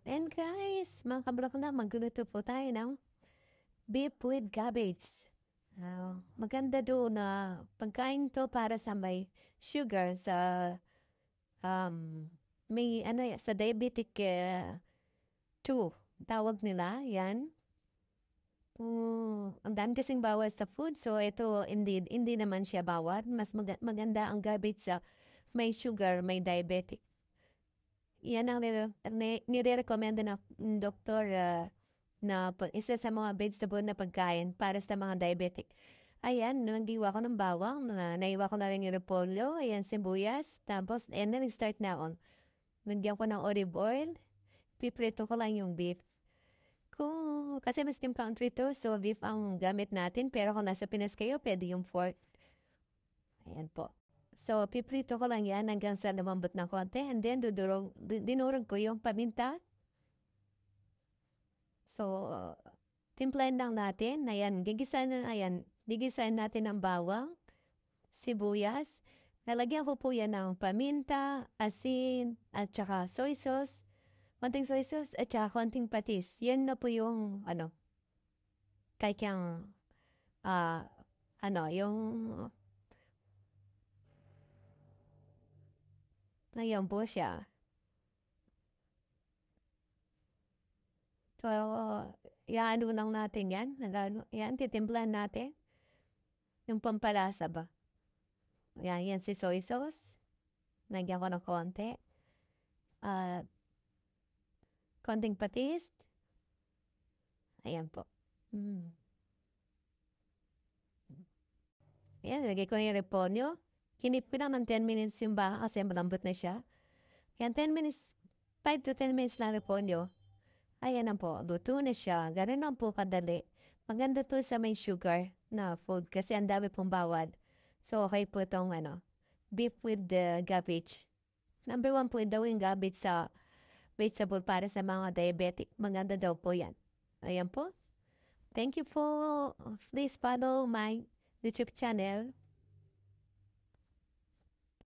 And guys, mga kablok na, magluluto po tayo ng beef with cabbage. Maganda doon na pagkain to para sa may sugar sa um, may sa diabetic 2, tawag nila, yan. Ang dami kasing bawal sa food, so ito hindi naman siya bawal. Mas maganda ang cabbage sa may sugar, may diabetic. Yan ang nire-recommend ng doktor na isa sa mga vegetable na pagkain para sa mga diabetic. Ayan, naghiwa ko ng bawang, naiwa ko na rin yung repolyo, ayan, sibuyas, tapos, and then start na on. Nagyan ko ng olive oil, piprito ko lang yung beef. Kasi Muslim country to, so beef ang gamit natin, pero kung nasa Pinas kayo, pwede yung pork. Ayan po. So, piprito ko lang yan hanggang sa lumambot ng konti, and then dinurog ko yung paminta. So, timplahin lang natin. Ayan, gigisahin natin ang bawang, sibuyas. Lalagyan ko po yan ng paminta, asin, at saka soy sauce. Konting soy sauce at saka konting patis. Yan na po yung, kayang, yung, ayan po siya. So, iaano lang natin yan. Yan, titimplahan natin. Yung pampalasa ba? Yan si soy sauce. Nagyan ko ng konti. At, konting patis. Ayan po. Ayan, lagay ko na yung repolyo. Kinip ko lang ng 10 minutes yung baka kasi malambot na siya. Yan, 10 minutes, 5 to 10 minutes lang repolyo. Ayan na po, luto na siya. Ganun lang po kadali. Maganda to sa may sugar na food kasi ang dami pong bawal. So, okay po itong beef with the cabbage. Number 1 po daw yung cabbage sa vegetable para sa mga diabetic. Maganda daw po yan. Ayan po. Thank you po. Please follow my YouTube channel.